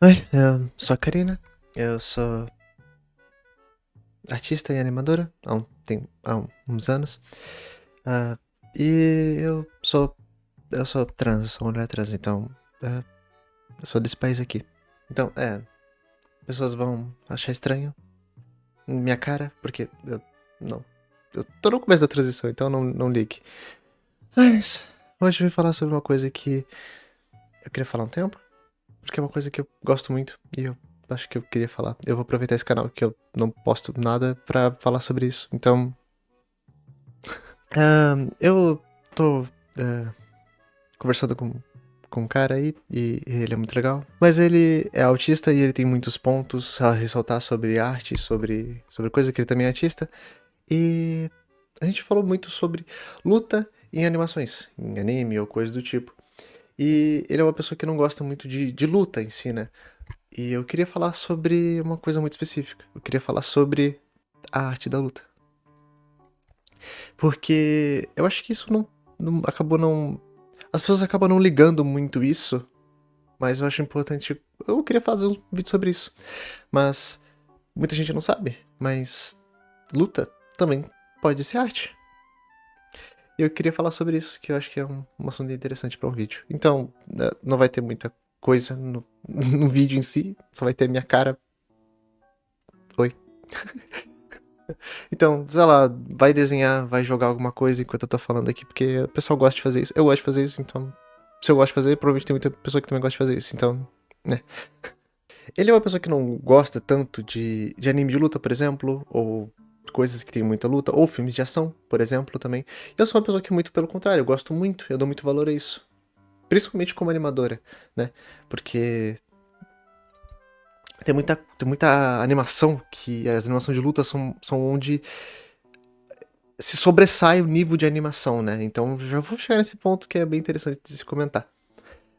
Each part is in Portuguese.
Oi, eu sou a Karina, eu sou artista e animadora há uns anos. Ah, e eu sou trans, eu sou mulher trans, então eu sou desse país aqui. Então, pessoas vão achar estranho minha cara, porque não, eu tô no começo da transição, então não ligue. Mas hoje eu vim falar sobre uma coisa que eu queria falar há um tempo, porque é uma coisa que eu gosto muito e eu acho que eu queria falar. Eu vou aproveitar esse canal que eu não posto nada pra falar sobre isso. Então, eu tô conversando com um cara aí e ele é muito legal. Mas ele é autista e ele tem muitos pontos a ressaltar sobre arte, sobre coisa que ele também é artista. E a gente falou muito sobre luta em animações, em anime ou coisa do tipo. E ele é uma pessoa que não gosta muito de luta em si, né? E eu queria falar sobre uma coisa muito específica. Eu queria falar sobre a arte da luta. Porque eu acho que isso acabou não. As pessoas acabam não ligando muito isso, mas eu acho importante. Eu queria fazer um vídeo sobre isso. Mas muita gente não sabe. Mas luta também pode ser arte. E eu queria falar sobre isso, que eu acho que é um assunto interessante para um vídeo. Então, não vai ter muita coisa no vídeo em si, só vai ter minha cara. Oi. Então, sei lá, vai desenhar, vai jogar alguma coisa enquanto eu tô falando aqui, porque o pessoal gosta de fazer isso. Eu gosto de fazer isso, então. Se eu gosto de fazer, provavelmente tem muita pessoa que também gosta de fazer isso, então. Né. Ele é uma pessoa que não gosta tanto de anime de luta, por exemplo, ou coisas que tem muita luta, ou filmes de ação, por exemplo, também. Eu sou uma pessoa que, muito pelo contrário, eu gosto muito, eu dou muito valor a isso. Principalmente como animadora, né? Porque tem muita animação que as animações de luta são onde se sobressai o nível de animação, né? Então já vou chegar nesse ponto que é bem interessante de se comentar.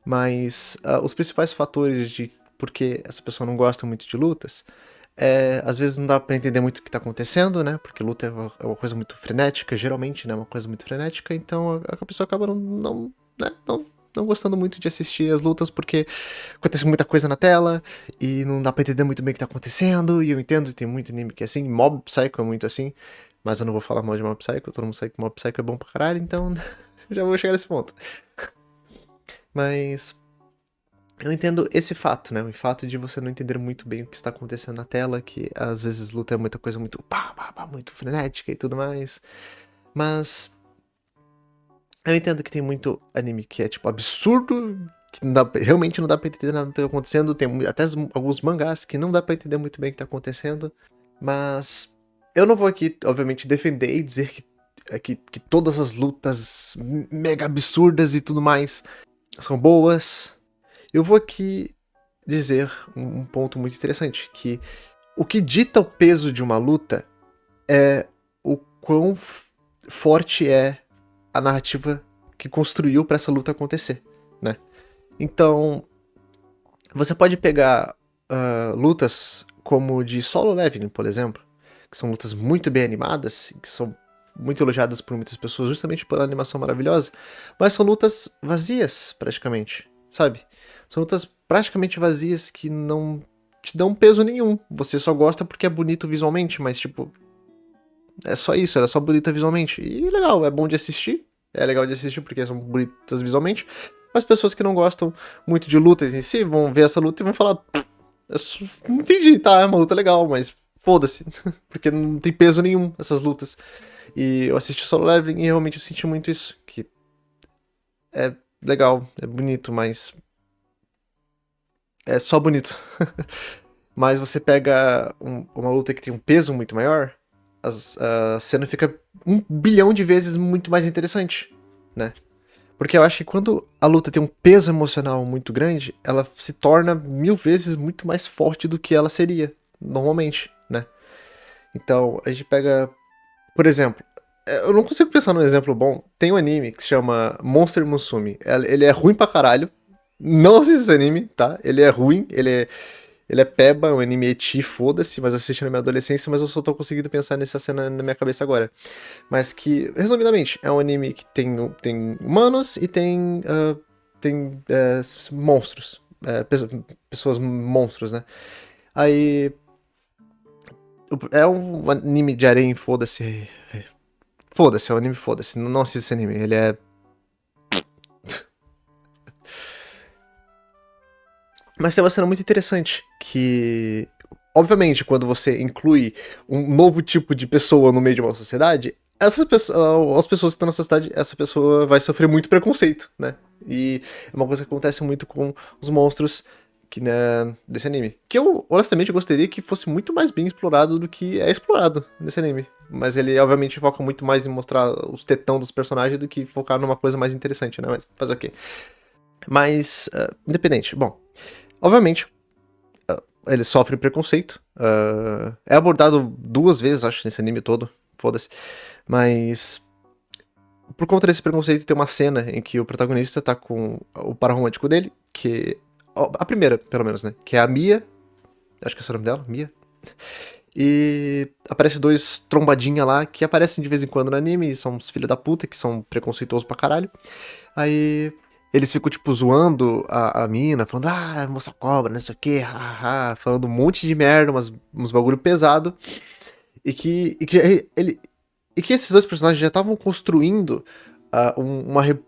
Mas os principais fatores de por que essa pessoa não gosta muito de lutas às vezes não dá pra entender muito o que tá acontecendo, né? Porque luta é uma coisa muito frenética, geralmente, né? Uma coisa muito frenética, então a pessoa acaba né? Não gostando muito de assistir as lutas porque acontece muita coisa na tela e não dá pra entender muito bem o que tá acontecendo. E eu entendo, tem muito anime que é assim, Mob Psycho é muito assim, mas eu não vou falar mal de Mob Psycho, todo mundo sabe que Mob Psycho é bom pra caralho, então já vou chegar nesse ponto. Mas eu entendo esse fato, né? O fato de você não entender muito bem o que está acontecendo na tela, que às vezes luta é muita coisa muito pá, pá, pá, muito frenética e tudo mais. Mas eu entendo que tem muito anime que é tipo absurdo, que realmente não dá pra entender nada do que tá acontecendo. Tem até alguns mangás que não dá pra entender muito bem o que tá acontecendo. Mas eu não vou aqui, obviamente, defender e dizer que todas as lutas mega absurdas e tudo mais são boas. Eu vou aqui dizer um ponto muito interessante, que o que dita o peso de uma luta é o quão forte é a narrativa que construiu para essa luta acontecer, né? Então, você pode pegar lutas como de Solo Leveling, por exemplo, que são lutas muito bem animadas, que são muito elogiadas por muitas pessoas justamente pela animação maravilhosa, mas são lutas vazias, praticamente, sabe? São lutas praticamente vazias que não te dão peso nenhum. Você só gosta porque é bonito visualmente, mas tipo, é só isso, ela é só bonita visualmente. E legal, é bom de assistir, é legal de assistir porque são bonitas visualmente, mas pessoas que não gostam muito de lutas em si vão ver essa luta e vão falar: não entendi, tá, é uma luta legal, mas foda-se, porque não tem peso nenhum essas lutas. E eu assisti Solo Leveling e realmente eu senti muito isso, que é legal, é bonito, mas é só bonito. Mas você pega uma luta que tem um peso muito maior, a cena fica 1 bilhão de vezes muito mais interessante, né? Porque eu acho que quando a luta tem um peso emocional muito grande, ela se torna 1000 vezes muito mais forte do que ela seria, normalmente, né? Então, a gente pega, por exemplo, eu não consigo pensar num exemplo bom. Tem um anime que se chama Monster Musume. Ele é ruim pra caralho. Não assista esse anime, tá? Ele é ruim, ele é peba, um anime eti, foda-se, mas eu assisti na minha adolescência, mas eu só tô conseguindo pensar nessa cena na minha cabeça agora. Mas que, resumidamente, é um anime que tem humanos e tem monstros. pessoas monstros, né? Aí. É um anime de arém, foda-se. Foda-se, é um anime, foda-se. Não assista esse anime, ele é. Mas tem uma cena muito interessante que. Obviamente, quando você inclui um novo tipo de pessoa no meio de uma sociedade, as pessoas que estão na sociedade, essa pessoa vai sofrer muito preconceito, né? E é uma coisa que acontece muito com os monstros que, né, desse anime. Que eu, honestamente, gostaria que fosse muito mais bem explorado do que é explorado nesse anime. Mas ele, obviamente, foca muito mais em mostrar os tetão dos personagens do que focar numa coisa mais interessante, né? Mas fazer o quê? Mas, independente. Bom, obviamente, ele sofre preconceito. É abordado 2 vezes, acho, nesse anime todo. Foda-se. Mas, por conta desse preconceito, tem uma cena em que o protagonista tá com o par romântico dele, que. A primeira, pelo menos, né? Que é a Mia. Acho que é o nome dela, Mia. E aparece 2 trombadinha lá que aparecem de vez em quando no anime. E são uns filhos da puta que são preconceituosos pra caralho. Aí eles ficam, tipo, zoando a mina, falando, moça cobra, não sei o que, haha, falando um monte de merda, uns bagulho pesado. E que esses 2 personagens já estavam construindo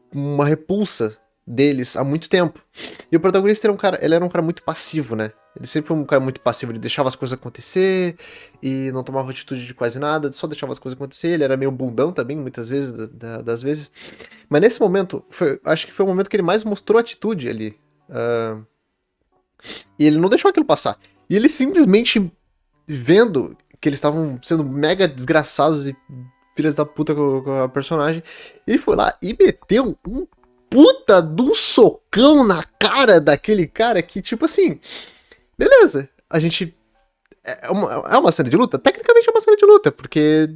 uma repulsa deles há muito tempo. E o protagonista ele era um cara muito passivo, né? Ele sempre foi um cara muito passivo, ele deixava as coisas acontecer e não tomava atitude de quase nada, só deixava as coisas acontecer. Ele era meio bundão também, muitas vezes, das vezes. Mas nesse momento, acho que foi o momento que ele mais mostrou atitude ali. E ele não deixou aquilo passar. E ele simplesmente, vendo que eles estavam sendo mega desgraçados e filhas da puta com a personagem, ele foi lá e meteu um puta de um socão na cara daquele cara que, tipo assim, beleza, a gente. É uma cena de luta? Tecnicamente é uma cena de luta, porque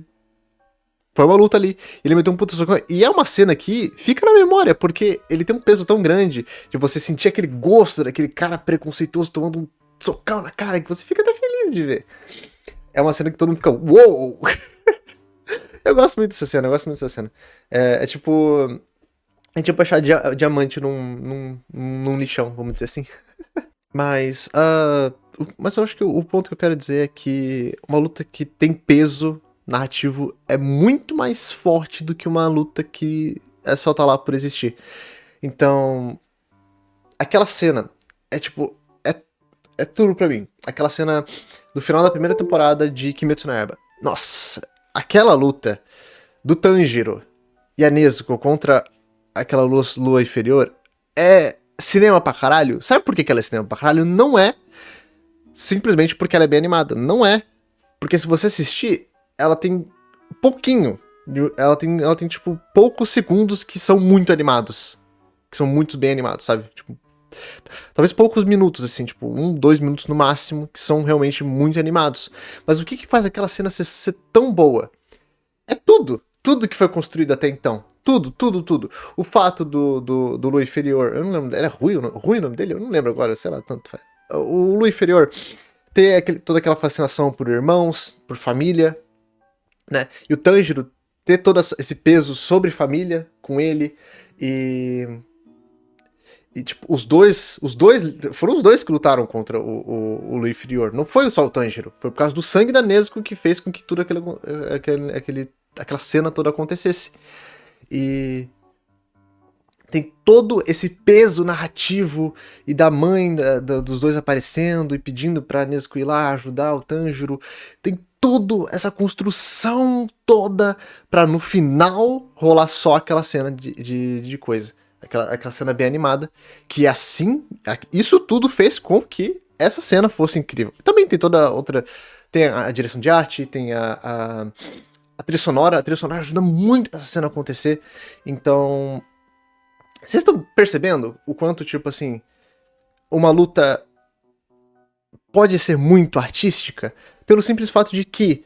foi uma luta ali. Ele meteu um puta socão. E é uma cena que fica na memória, porque ele tem um peso tão grande de você sentir aquele gosto daquele cara preconceituoso tomando um socão na cara que você fica até feliz de ver. É uma cena que todo mundo fica, uou! Eu gosto muito dessa cena, eu gosto muito dessa cena. É tipo. É tipo achar diamante num lixão, vamos dizer assim. Mas eu acho que o ponto que eu quero dizer é que uma luta que tem peso narrativo é muito mais forte do que uma luta que é só tá lá por existir. Então, aquela cena é tipo. É tudo pra mim. Aquela cena do final da primeira temporada de Kimetsu no Yaiba. Nossa, aquela luta do Tanjiro e a Nezuko contra aquela lua inferior é cinema pra caralho. Sabe por que ela é cinema pra caralho? Não é simplesmente porque ela é bem animada. Não é. Porque se você assistir, ela tem pouquinho. Ela tem tipo, poucos segundos que são muito animados. Que são muito bem animados, sabe? Tipo, talvez poucos minutos, assim, tipo, 2 minutos no máximo, que são realmente muito animados. Mas o que faz aquela cena ser tão boa? É tudo. Tudo que foi construído até então. Tudo, tudo, tudo. O fato do Lu inferior, eu não lembro, era Rui, Rui o nome dele? Eu não lembro agora, sei lá, tanto faz. O Lu inferior ter toda aquela fascinação por irmãos, por família, né? E o Tanjiro ter todo esse peso sobre família com ele e tipo, foram os dois que lutaram contra o Lu inferior. Não foi só o Tanjiro, foi por causa do sangue da Nezuko que fez com que tudo aquela cena toda acontecesse. E tem todo esse peso narrativo e da mãe dos dois aparecendo e pedindo pra Nezuko ir lá ajudar o Tanjiro. Tem toda essa construção toda pra no final rolar só aquela cena de coisa. Aquela cena bem animada. Que assim, isso tudo fez com que essa cena fosse incrível. Também tem toda outra. Tem a direção de arte, tem a trilha sonora. A trilha sonora ajuda muito pra essa cena acontecer. Então. Vocês estão percebendo o quanto, tipo assim, uma luta pode ser muito artística? Pelo simples fato de que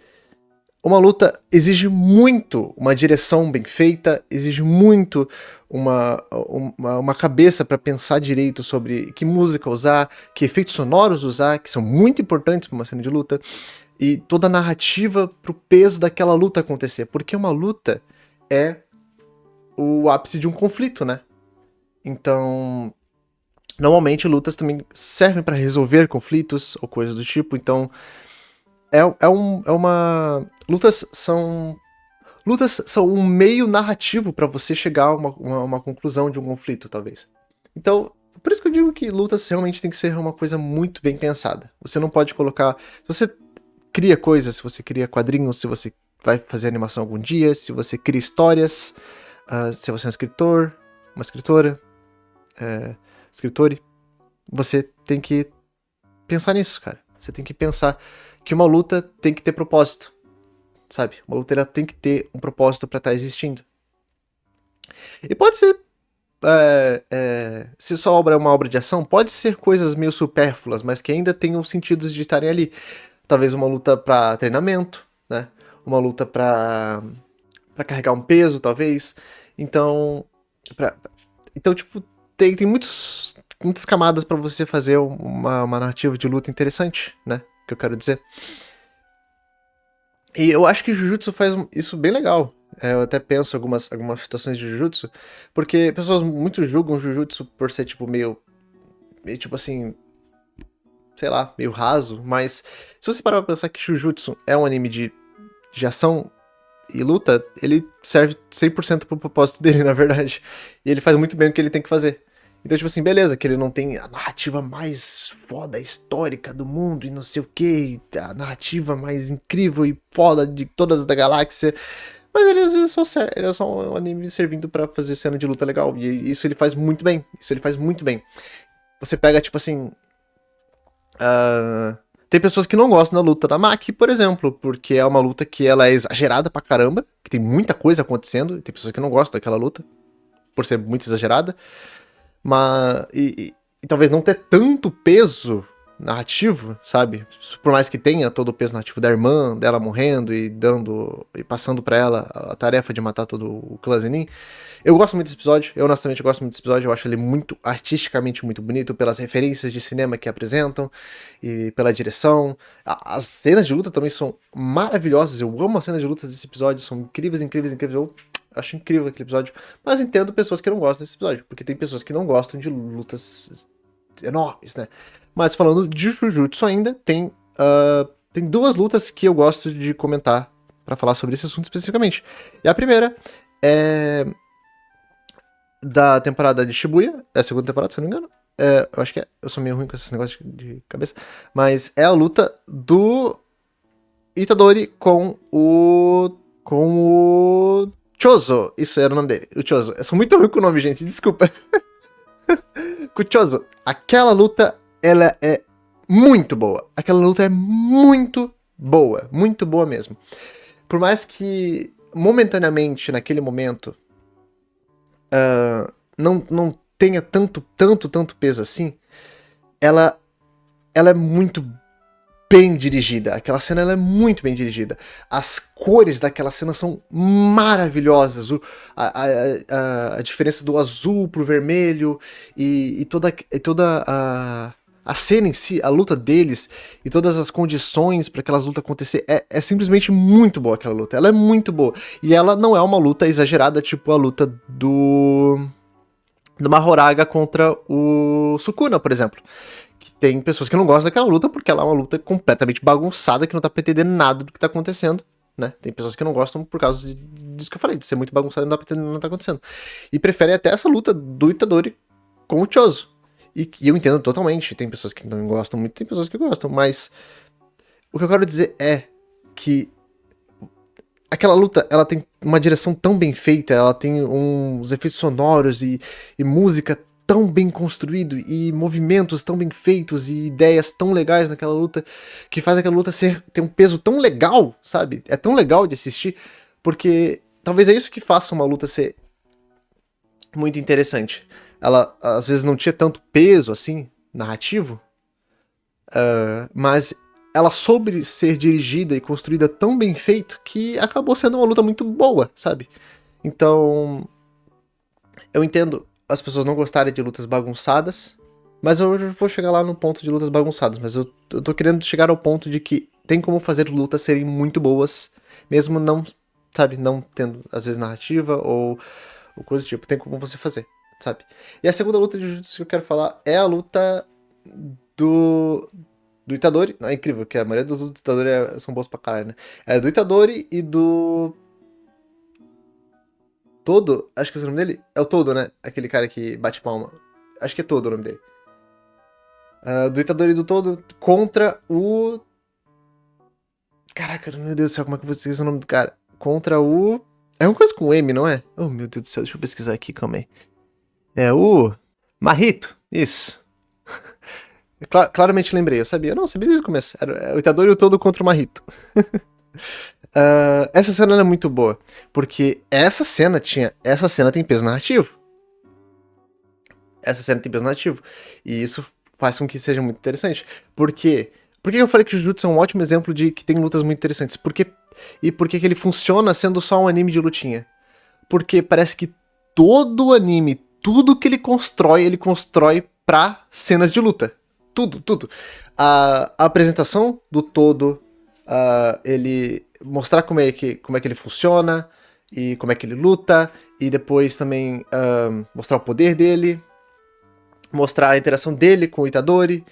uma luta exige muito uma direção bem feita, exige muito uma cabeça para pensar direito sobre que música usar, que efeitos sonoros usar, que são muito importantes para uma cena de luta, e toda a narrativa pro peso daquela luta acontecer. Porque uma luta é o ápice de um conflito, né? Então, Normalmente lutas também servem pra resolver conflitos ou coisas do tipo, então é uma... Lutas são um meio narrativo pra você chegar a uma conclusão de um conflito, talvez. Então, por isso que eu digo que lutas realmente tem que ser uma coisa muito bem pensada. Você não pode colocar... Se você cria coisas, se você cria quadrinhos, se você vai fazer animação algum dia, se você cria histórias, se você é um escritor, uma escritora, escritore, você tem que pensar nisso, cara. Você tem que pensar que uma luta tem que ter propósito, sabe? Uma luta ela tem que ter um propósito pra estar existindo. E pode ser, se sua obra é uma obra de ação, pode ser coisas meio supérfluas, mas que ainda tenham sentidos de estarem ali. Talvez uma luta pra treinamento, né? Uma luta pra carregar um peso, talvez. Então, tipo, tem muitas camadas pra você fazer uma narrativa de luta interessante, né? Que eu quero dizer. E eu acho que Jujutsu faz isso bem legal. Eu até penso algumas situações de Jujutsu, porque pessoas muito julgam Jujutsu por ser, tipo, meio tipo assim, sei lá, meio raso, mas se você parar pra pensar que Jujutsu é um anime de ação e luta, ele serve 100% pro propósito dele, na verdade. E ele faz muito bem o que ele tem que fazer. Então, tipo assim, beleza, que ele não tem a narrativa mais foda, histórica do mundo e não sei o que, a narrativa mais incrível e foda de todas da galáxia, mas ele é só um anime servindo pra fazer cena de luta legal. E isso ele faz muito bem. Isso ele faz muito bem. Você pega, tipo assim, tem pessoas que não gostam da luta da Maki, por exemplo, porque é uma luta que ela é exagerada pra caramba, que tem muita coisa acontecendo, e tem pessoas que não gostam daquela luta, por ser muito exagerada, mas e talvez não ter tanto peso narrativo, sabe? Por mais que tenha todo o peso narrativo da irmã dela morrendo e passando pra ela a tarefa de matar todo o clã Zenin. Eu gosto muito desse episódio, eu honestamente gosto muito desse episódio, eu acho ele muito artisticamente muito bonito, pelas referências de cinema que apresentam, e pela direção. As cenas de luta também são maravilhosas, eu amo as cenas de luta desse episódio, são incríveis, incríveis, incríveis, eu acho incrível aquele episódio, mas entendo pessoas que não gostam desse episódio, porque tem pessoas que não gostam de lutas enormes, né? Mas falando de Jujutsu ainda, tem duas lutas que eu gosto de comentar pra falar sobre esse assunto especificamente. E a primeira é da temporada de Shibuya, é a segunda temporada, se eu não me engano. Eu acho que é, eu sou meio ruim com esses negócios de cabeça, mas é a luta do Itadori com o Chozo, isso era o nome dele, o Chozo. Eu sou muito ruim com o nome, gente, desculpa. Com o Chozo. Aquela luta, ela é muito boa. Aquela luta é muito boa mesmo. Por mais que momentaneamente, naquele momento, não tenha tanto peso assim, ela é muito bem dirigida. Aquela cena ela é muito bem dirigida. As cores daquela cena são maravilhosas. A diferença do azul pro vermelho e toda a cena em si, a luta deles e todas as condições para aquelas lutas acontecer é simplesmente muito boa aquela luta. Ela é muito boa. E ela não é uma luta exagerada, tipo a luta do Mahoraga contra o Sukuna, por exemplo. Que tem pessoas que não gostam daquela luta porque ela é uma luta completamente bagunçada, que não tá pra entender nada do que tá acontecendo, né? Tem pessoas que não gostam por causa disso que eu falei, de ser muito bagunçado e não dá pra entender nada que tá acontecendo. E preferem até essa luta do Itadori com o Chozo. E eu entendo totalmente, tem pessoas que não gostam muito, tem pessoas que gostam, mas o que eu quero dizer é que aquela luta, ela tem uma direção tão bem feita, ela tem uns efeitos sonoros e música tão bem construído e movimentos tão bem feitos e ideias tão legais naquela luta que faz aquela luta ter um peso tão legal, sabe? É tão legal de assistir, porque talvez é isso que faça uma luta ser muito interessante. Ela às vezes não tinha tanto peso assim, narrativo, mas ela soube ser dirigida e construída tão bem feito que acabou sendo uma luta muito boa, sabe? Então, eu entendo as pessoas não gostarem de lutas bagunçadas, mas eu vou chegar lá no ponto de lutas bagunçadas, mas eu tô querendo chegar ao ponto de que tem como fazer lutas serem muito boas, mesmo não, sabe, não tendo, às vezes, narrativa ou coisa do tipo, tem como você fazer. sabe? E a segunda luta de Jujutsu que eu quero falar é a luta do Itadori. É incrível, que a maioria dos lutas do Itadori são boas pra caralho, né? É do Itadori e do Todo, acho que é o nome dele é o Todo, né? Aquele cara que bate palma. Acho que é Todo o nome dele. Do Itadori e do Todo contra o... Caraca, meu Deus do céu, como é que eu vou esquecer o nome do cara? Contra o... É uma coisa com M, não é? Oh, meu Deus do céu, deixa eu pesquisar aqui, calma aí. É o... Marrito, isso. Claramente lembrei, eu sabia. Não, sabia desde o começo. Era o Itadori e o Todo contra o Marrito. Essa cena era muito boa, porque essa cena tem peso narrativo. Essa cena tem peso narrativo. E isso faz com que seja muito interessante. Por quê? Por que eu falei que o Jujutsu é um ótimo exemplo de que tem lutas muito interessantes? E por que ele funciona sendo só um anime de lutinha? Porque parece que todo o anime, tudo que ele constrói pra cenas de luta. Tudo, tudo. A apresentação do Todo, ele mostrar como é que ele funciona e como é que ele luta, e depois também mostrar o poder dele, mostrar a interação dele com o Itadori.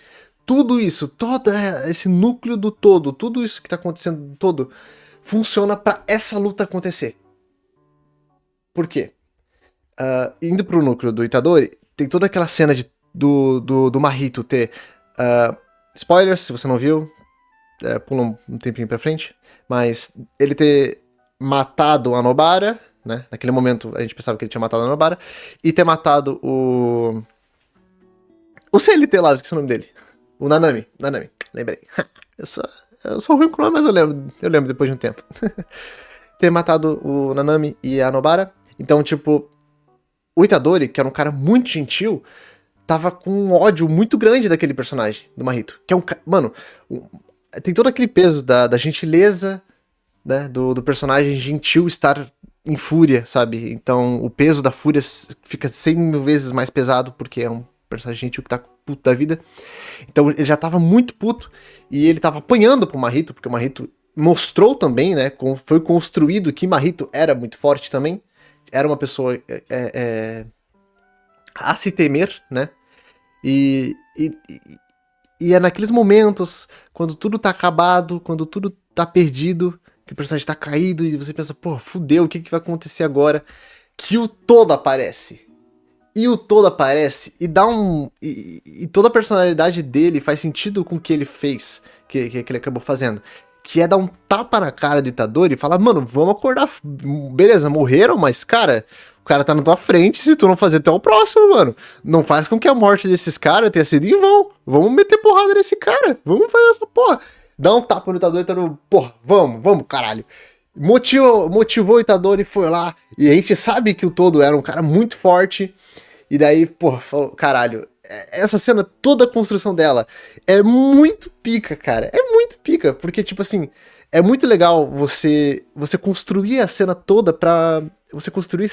Tudo isso, todo esse núcleo do Todo, tudo isso que tá acontecendo do Todo, funciona pra essa luta acontecer. Por quê? Indo pro núcleo do Itadori, tem toda aquela cena do Marrito ter... spoilers, se você não viu, pula um tempinho pra frente, mas ele ter matado a Nobara, né? Naquele momento a gente pensava que ele tinha matado a Nobara, e ter matado o CLT lá, esqueci o nome dele. O Nanami, lembrei. eu sou ruim com o nome, mas eu lembro depois de um tempo. Ter matado o Nanami e a Nobara. Então, tipo, o Itadori, que era um cara muito gentil, tava com um ódio muito grande daquele personagem, do Marrito. Que é um cara. Mano, tem todo aquele peso da gentileza, né? Do personagem gentil estar em fúria, sabe? Então o peso da fúria fica 100 mil vezes mais pesado, porque é um personagem gentil que tá puto da vida. Então ele já tava muito puto e ele tava apanhando pro Marrito, porque o Marrito mostrou também, né? Foi construído que Marrito era muito forte também. Era uma pessoa a se temer, né? E é naqueles momentos, quando tudo tá acabado, quando tudo tá perdido, que o personagem tá caído e você pensa, pô, fudeu, o que vai acontecer agora? Que o Todo aparece. E o Todo aparece e dá um... E toda a personalidade dele faz sentido com o que ele fez, que ele acabou fazendo. Que é dar um tapa na cara do Itadori e falar, mano, vamos acordar. Beleza, morreram, mas, cara, o cara tá na tua frente, se tu não fazer, tu é o próximo, mano. Não faz com que a morte desses caras tenha sido em vão. Vamos meter porrada nesse cara. Vamos fazer essa porra. Dá um tapa no Itadori, porra, vamos, caralho. Motivou o Itadori e foi lá. E a gente sabe que o Todo era um cara muito forte. E daí, porra, caralho, essa cena, toda a construção dela é muito pica, cara. É muito pica, porque, tipo assim, é muito legal você construir a cena toda pra... Você construir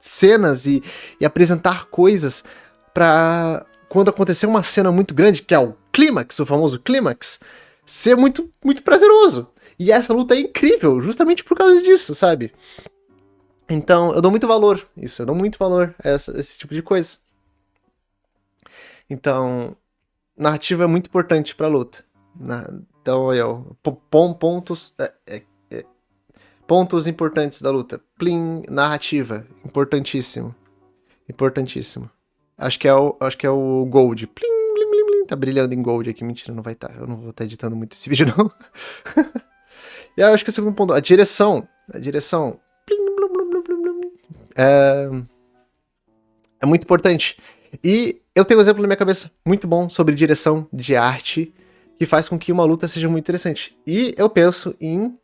cenas e apresentar coisas pra... Quando acontecer uma cena muito grande, que é o clímax, o famoso clímax, ser muito, muito prazeroso. E essa luta é incrível, justamente por causa disso, sabe? Então, eu dou muito valor isso, eu dou muito valor a esse tipo de coisa. Então, narrativa é muito importante pra luta. Então, pontos, pontos importantes da luta. Plim, narrativa, importantíssimo. Importantíssimo. Acho que é o Gold. Plim, plim, plim, plim. Tá brilhando em Gold aqui, mentira, não vai estar. Eu não vou estar editando muito esse vídeo, não. E eu acho que o segundo ponto, a direção. É muito importante. E eu tenho um exemplo na minha cabeça muito bom sobre direção de arte que faz com que uma luta seja muito interessante. E eu penso em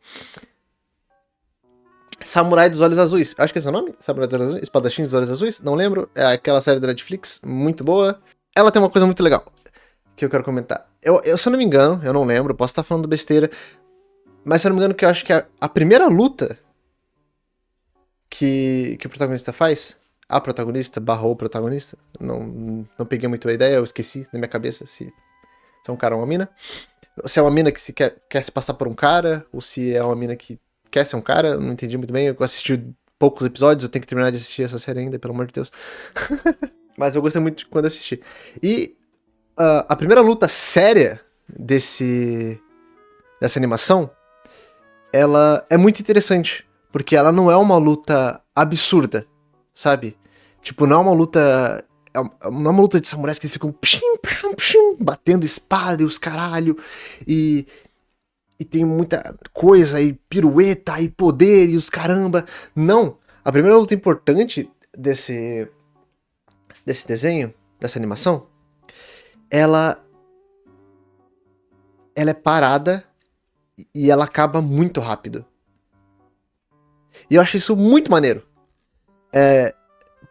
Samurai dos Olhos Azuis. Acho que é esse o nome? Samurai dos Olhos Azuis? Espadachim dos Olhos Azuis? Não lembro. É aquela série da Netflix, muito boa. Ela tem uma coisa muito legal que eu quero comentar. Se eu não me engano, eu não lembro, posso estar falando besteira, mas se eu não me engano, que eu acho que a primeira luta que o protagonista faz, a protagonista barrou o protagonista, não peguei muito a ideia, eu esqueci na minha cabeça se é um cara ou uma mina. Se é uma mina que quer se passar por um cara, ou se é uma mina que quer ser um cara, eu não entendi muito bem, eu assisti poucos episódios, eu tenho que terminar de assistir essa série ainda, pelo amor de Deus. Mas eu gostei muito de quando assisti. E a primeira luta séria dessa animação, ela é muito interessante, porque ela não é uma luta absurda, sabe? Tipo, não é uma luta... Não é uma luta de samurais que eles ficam batendo espada e os caralho, e tem muita coisa, e pirueta, e poder, e os caramba. Não! A primeira luta importante desse desenho, dessa animação, ela é parada e ela acaba muito rápido. E eu acho isso muito maneiro.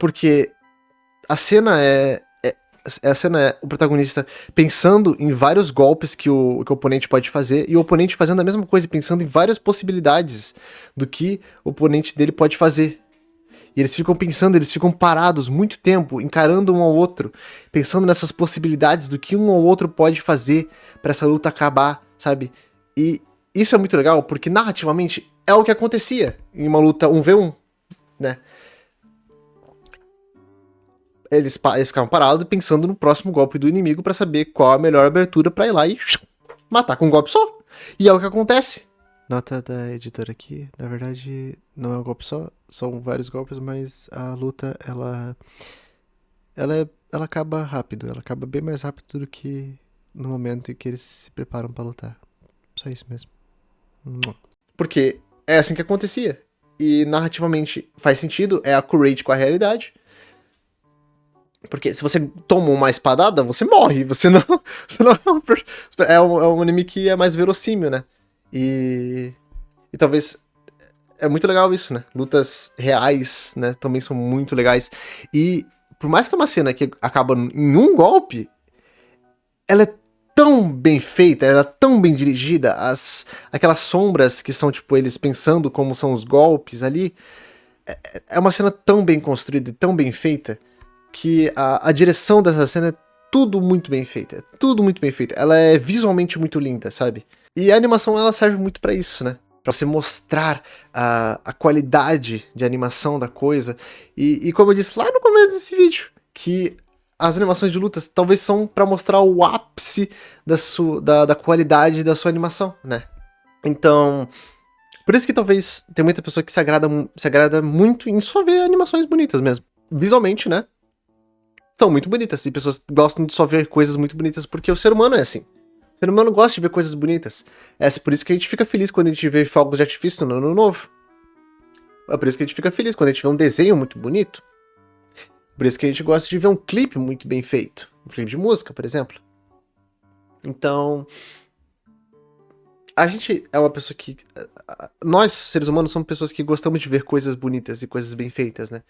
Porque a cena é o protagonista pensando em vários golpes que o oponente pode fazer, e o oponente fazendo a mesma coisa, pensando em várias possibilidades do que o oponente dele pode fazer. E eles ficam pensando, eles ficam parados muito tempo, encarando um ao outro, pensando nessas possibilidades do que um ou outro pode fazer pra essa luta acabar, sabe? E isso é muito legal, porque narrativamente é o que acontecia em uma luta 1v1, né? Eles ficavam parados pensando no próximo golpe do inimigo pra saber qual a melhor abertura pra ir lá e matar com um golpe só. E é o que acontece. Nota da editora aqui, na verdade não é um golpe só, são vários golpes, mas a luta, ela acaba rápido, ela acaba bem mais rápido do que no momento em que eles se preparam pra lutar. Só isso mesmo. Porque é assim que acontecia. E narrativamente faz sentido, é accurate com a realidade. Porque se você toma uma espadada, você morre. Você não é um anime que é mais verossímil, né? E talvez... É muito legal isso, né? Lutas reais, né? Também são muito legais. E por mais que é uma cena que acaba em um golpe, ela é tão bem feita, ela é tão bem dirigida, aquelas sombras que são, tipo, eles pensando como são os golpes ali, é uma cena tão bem construída e tão bem feita, que a direção dessa cena é tudo muito bem feita, é tudo muito bem feito. Ela é visualmente muito linda, sabe? E a animação, ela serve muito pra isso, né? Pra você mostrar a qualidade de animação da coisa. E como eu disse lá no começo desse vídeo, que as animações de lutas talvez são pra mostrar o ápice da qualidade da sua animação, né? Então, por isso que talvez tem muita pessoa que se agrada muito em só ver animações bonitas mesmo. Visualmente, né? São muito bonitas, e pessoas gostam de só ver coisas muito bonitas, porque o ser humano é assim. O ser humano gosta de ver coisas bonitas. É por isso que a gente fica feliz quando a gente vê fogos de artifício no ano novo. É por isso que a gente fica feliz quando a gente vê um desenho muito bonito. Por isso que a gente gosta de ver um clipe muito bem feito. Um clipe de música, por exemplo. Então... A gente é uma pessoa que... Nós, seres humanos, somos pessoas que gostamos de ver coisas bonitas e coisas bem feitas, né?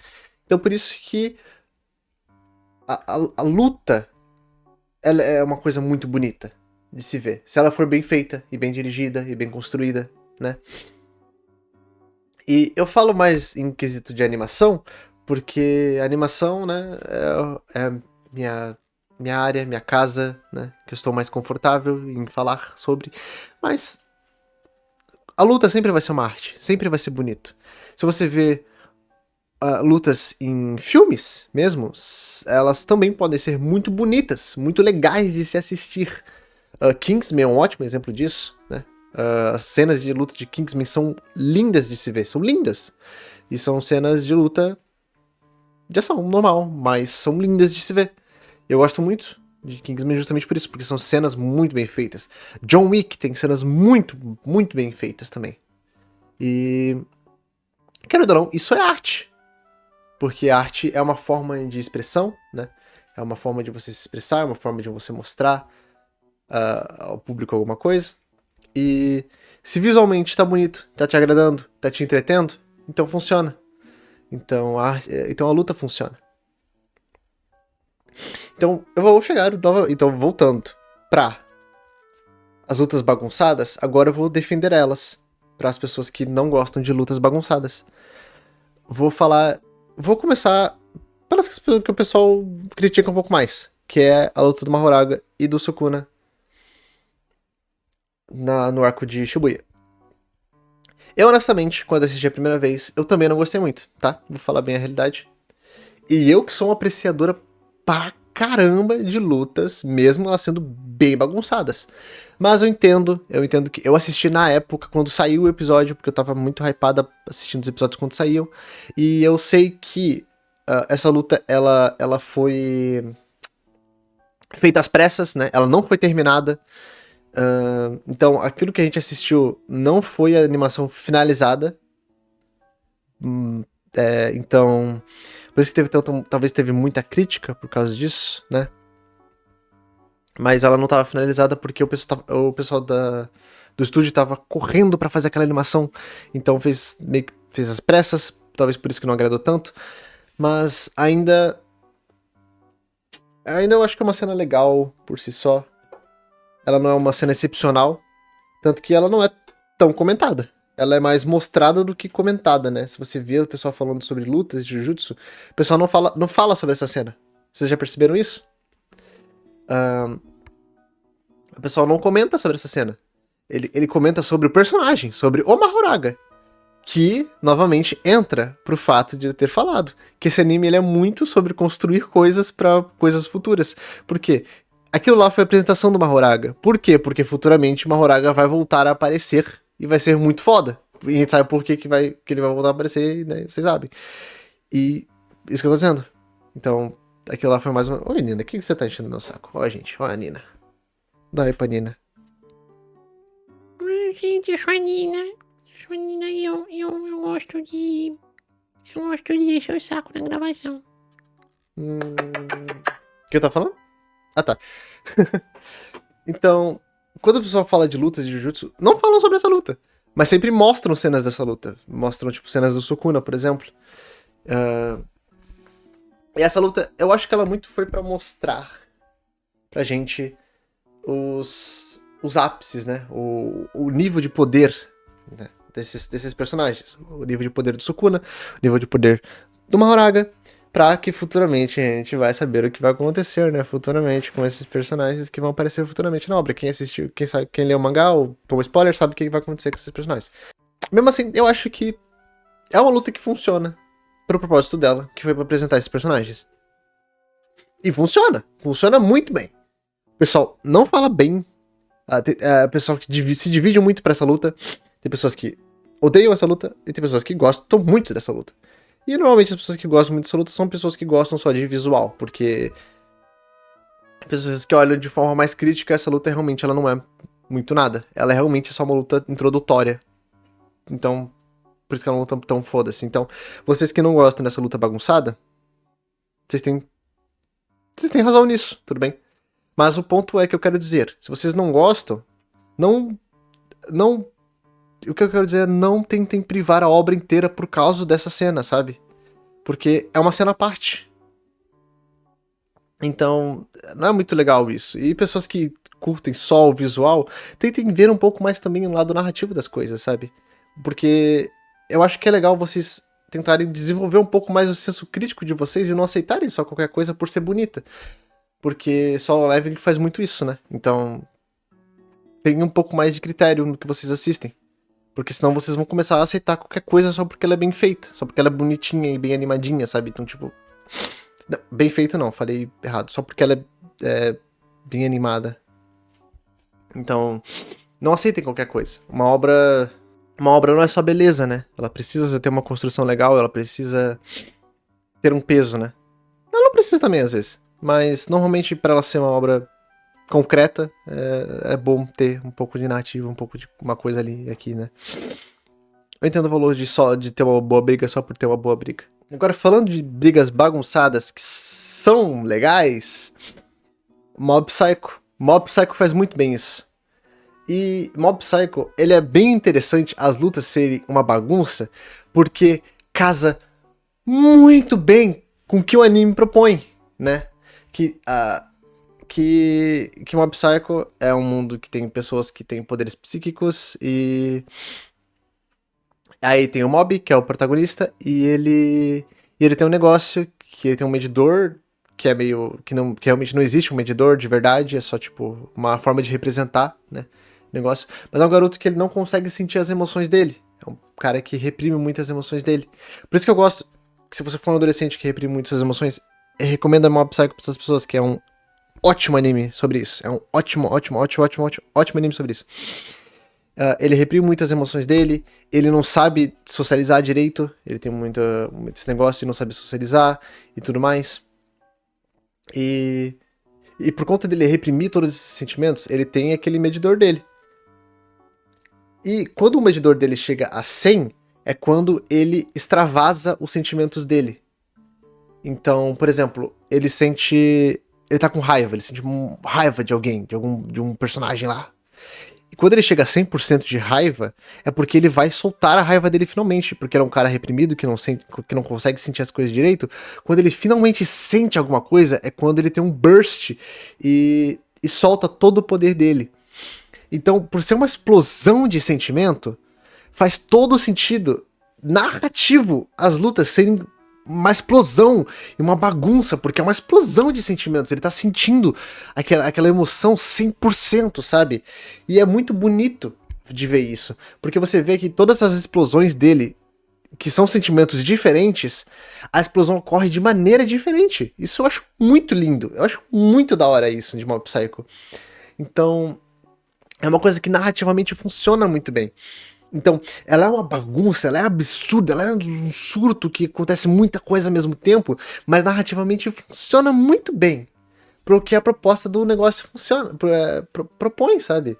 Então por isso que a luta, ela é uma coisa muito bonita de se ver. Se ela for bem feita, e bem dirigida, e bem construída, né? E eu falo mais em quesito de animação, porque a animação, né, é minha área, minha casa, né, que eu estou mais confortável em falar sobre. Mas a luta sempre vai ser uma arte, sempre vai ser bonito. Se você vê lutas em filmes mesmo, elas também podem ser muito bonitas, muito legais de se assistir. Kingsman é um ótimo exemplo disso, né? As cenas de luta de Kingsman são lindas de se ver, são lindas. E são cenas de luta de ação normal, mas são lindas de se ver. Eu gosto muito de Kingsman justamente por isso, porque são cenas muito bem feitas. John Wick tem cenas muito, muito bem feitas também. E... querendo ou não, isso é arte. Porque a arte é uma forma de expressão, né? É uma forma de você se expressar, é uma forma de você mostrar ao público alguma coisa. E se visualmente tá bonito, tá te agradando, tá te entretendo, então funciona. Então a luta funciona. Então eu vou chegar então voltando pra as lutas bagunçadas, agora eu vou defender elas para as pessoas que não gostam de lutas bagunçadas. Vou começar pelas que o pessoal critica um pouco mais, que é a luta do Mahoraga e do Sukuna no arco de Shibuya. Eu, honestamente, quando assisti a primeira vez, eu também não gostei muito, tá? Vou falar bem a realidade. E eu que sou uma apreciadora pra caramba de lutas, mesmo elas sendo bem bagunçadas. Mas eu entendo que eu assisti na época, quando saiu o episódio, porque eu tava muito hypada assistindo os episódios quando saíam. E eu sei que essa luta, ela foi feita às pressas, né? Ela não foi terminada. Então, aquilo que a gente assistiu não foi a animação finalizada. Então, por isso que talvez teve muita crítica por causa disso, né? Mas ela não estava finalizada porque o pessoal do estúdio estava correndo para fazer aquela animação. Então meio que fez as pressas, talvez por isso que não agradou tanto. Mas ainda eu acho que é uma cena legal por si só. Ela não é uma cena excepcional, tanto que ela não é tão comentada. Ela é mais mostrada do que comentada, né? Se você vê o pessoal falando sobre lutas de Jujutsu, o pessoal não fala sobre essa cena. Vocês já perceberam isso? O pessoal não comenta sobre essa cena. Ele comenta sobre o personagem, sobre o Mahoraga. Que, novamente, entra pro fato de eu ter falado. Que esse anime ele é muito sobre construir coisas para coisas futuras. Por quê? Aquilo lá foi a apresentação do Mahoraga. Por quê? Porque futuramente o Mahoraga vai voltar a aparecer e vai ser muito foda. E a gente sabe por que ele vai voltar a aparecer, né? Vocês sabem. E isso que eu tô dizendo. Então, aquilo lá foi mais uma... Oi, Nina, o que você tá enchendo no meu saco? Ó, gente, ó a Nina. Dá aí pra Nina. Gente, eu sou a Nina. Eu sou a Nina e eu gosto de. Eu gosto de encher o saco na gravação. O que eu tava falando? Ah, tá. Então, quando o pessoal fala de lutas de Jujutsu, não falam sobre essa luta. Mas sempre mostram cenas dessa luta. Mostram, tipo, cenas do Sukuna, por exemplo. E essa luta, eu acho que ela muito foi pra mostrar pra gente os ápices, né? O nível de poder, né? desses personagens. O nível de poder do Sukuna, o nível de poder do Mahoraga, pra que futuramente a gente vai saber o que vai acontecer, né? Futuramente, com esses personagens que vão aparecer futuramente na obra. Quem assistiu, quem leu o mangá ou tomou spoiler, sabe o que vai acontecer com esses personagens. Mesmo assim, eu acho que é uma luta que funciona pro propósito dela, que foi pra apresentar esses personagens. E funciona muito bem. O pessoal não fala bem. O pessoal que se divide muito pra essa luta. Tem pessoas que odeiam essa luta e tem pessoas que gostam muito dessa luta. E normalmente as pessoas que gostam muito dessa luta são pessoas que gostam só de visual, porque pessoas que olham de forma mais crítica, essa luta realmente ela não é muito nada. Ela é realmente só uma luta introdutória. Então, por isso que ela não é tão foda-se. Então, vocês que não gostam dessa luta bagunçada, vocês têm razão nisso, tudo bem? Mas o ponto é que eu quero dizer, se vocês não gostam, não o que eu quero dizer é não tentem privar a obra inteira por causa dessa cena, sabe? Porque é uma cena à parte. Então, não é muito legal isso. E pessoas que curtem só o visual, tentem ver um pouco mais também o lado narrativo das coisas, sabe? Porque eu acho que é legal vocês tentarem desenvolver um pouco mais o senso crítico de vocês e não aceitarem só qualquer coisa por ser bonita. Porque Solo Leveling faz muito isso, né? Então, tenham um pouco mais de critério no que vocês assistem. Porque senão vocês vão começar a aceitar qualquer coisa só porque ela é bem feita. Só porque ela é bonitinha e bem animadinha, sabe? Então, tipo... Não, bem feito não, falei errado. Só porque ela é bem animada. Então, não aceitem qualquer coisa. Uma obra não é só beleza, né? Ela precisa ter uma construção legal, ela precisa ter um peso, né? Ela não precisa também, às vezes. Mas, normalmente, para ela ser uma obra concreta, é bom ter um pouco de narrativa, um pouco de uma coisa ali e aqui, né? Eu entendo o valor de ter uma boa briga só por ter uma boa briga. Agora, falando de brigas bagunçadas que são legais, Mob Psycho. Mob Psycho faz muito bem isso. E Mob Psycho, ele é bem interessante as lutas serem uma bagunça, porque casa muito bem com o que o anime propõe, né? Que Mob Psycho é um mundo que tem pessoas que têm poderes psíquicos e aí tem o Mob, que é o protagonista, e ele tem um negócio que ele tem um medidor que é meio que realmente não existe um medidor de verdade, é só tipo uma forma de representar, né, o negócio. Mas é um garoto que ele não consegue sentir as emoções dele. É um cara que reprime muitas emoções dele. Por isso que eu gosto, que se você for um adolescente que reprime muitas suas emoções, eu recomendo a Mob Psycho pra essas pessoas, que é um ótimo anime sobre isso. É um ótimo anime sobre isso. Ele reprime muitas emoções dele, ele não sabe socializar direito, ele tem muito esse negócio de não saber socializar e tudo mais. E por conta dele reprimir todos esses sentimentos, ele tem aquele medidor dele. E quando o medidor dele chega a 100, é quando ele extravasa os sentimentos dele. Então, por exemplo, ele tá com raiva, ele sente raiva de alguém, de um personagem lá. E quando ele chega a 100% de raiva, é porque ele vai soltar a raiva dele finalmente, porque ele é um cara reprimido, que não consegue sentir as coisas direito. Quando ele finalmente sente alguma coisa, é quando ele tem um burst e solta todo o poder dele. Então, por ser uma explosão de sentimento, faz todo sentido narrativo as lutas serem uma explosão e uma bagunça, porque é uma explosão de sentimentos. Ele tá sentindo aquela emoção 100%, sabe? E é muito bonito de ver isso, porque você vê que todas as explosões dele, que são sentimentos diferentes, a explosão ocorre de maneira diferente. Isso eu acho muito lindo. Eu acho muito da hora isso de Mob Psycho. Então, é uma coisa que narrativamente funciona muito bem. Então, ela é uma bagunça, ela é absurda, ela é um surto que acontece muita coisa ao mesmo tempo, mas narrativamente funciona muito bem pro que a proposta do negócio propõe, sabe?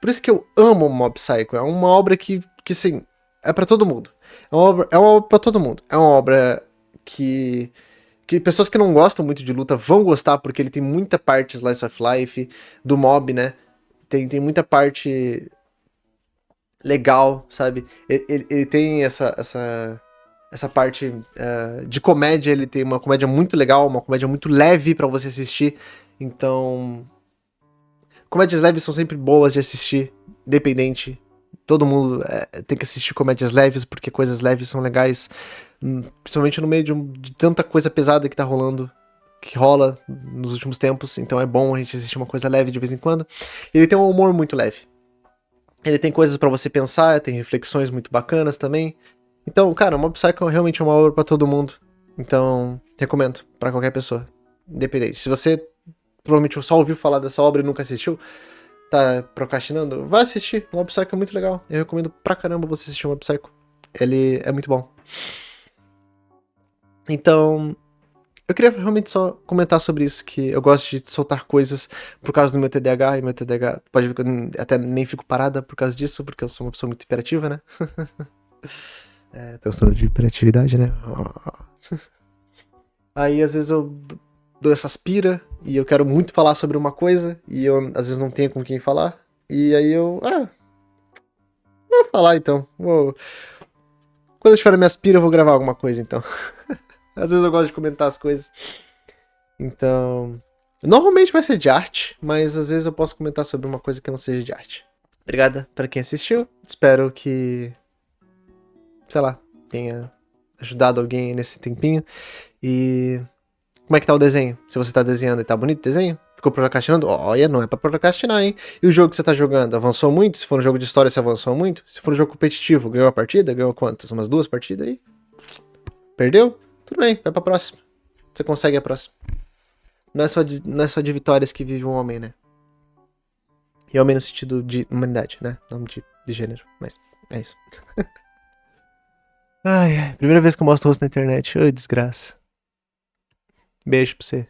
Por isso que eu amo Mob Psycho. É uma obra que assim, é pra todo mundo. É uma obra pra todo mundo. É uma obra que pessoas que não gostam muito de luta vão gostar, porque ele tem muita parte slice of life do mob, né? Tem muita parte legal, sabe? Ele tem essa parte de comédia, ele tem uma comédia muito legal, uma comédia muito leve pra você assistir. Então, comédias leves são sempre boas de assistir, independente. Todo mundo tem que assistir comédias leves, porque coisas leves são legais, principalmente no meio de tanta coisa pesada que tá rolando, que rola nos últimos tempos. Então é bom a gente assistir uma coisa leve de vez em quando. Ele tem um humor muito leve. Ele tem coisas pra você pensar, tem reflexões muito bacanas também. Então, cara, Mob Psycho realmente é uma obra pra todo mundo. Então, recomendo pra qualquer pessoa, independente. Se você provavelmente só ouviu falar dessa obra e nunca assistiu, tá procrastinando, vai assistir. Mob Psycho é muito legal. Eu recomendo pra caramba você assistir Mob Psycho. Ele é muito bom. Então, eu queria realmente só comentar sobre isso, que eu gosto de soltar coisas por causa do meu TDAH, e meu TDAH, pode ver que eu até nem fico parada por causa disso, porque eu sou uma pessoa muito hiperativa, né? Transtorno de hiperatividade, né? Aí, às vezes, eu dou essas pira, e eu quero muito falar sobre uma coisa, e eu, às vezes, não tenho com quem falar, e aí eu, vou falar, então. Quando eu tiver minhas pira, eu vou gravar alguma coisa, então. Às vezes eu gosto de comentar as coisas. Então, normalmente vai ser de arte, mas às vezes eu posso comentar sobre uma coisa que não seja de arte. Obrigada para quem assistiu. Espero que, sei lá, tenha ajudado alguém nesse tempinho. E como é que tá o desenho? Se você tá desenhando e tá bonito o desenho? Ficou procrastinando? Olha, não é pra procrastinar, hein? E o jogo que você tá jogando, avançou muito? Se for um jogo de história, você avançou muito? Se for um jogo competitivo, ganhou a partida? Ganhou quantas? Umas 2 partidas aí? Perdeu? Tudo bem, vai pra próxima. Você consegue a próxima. Não é só de vitórias que vive um homem, né? E homem no sentido de humanidade, né? Não de gênero, mas é isso. Ai, primeira vez que eu mostro o rosto na internet. Ai, desgraça. Beijo pra você.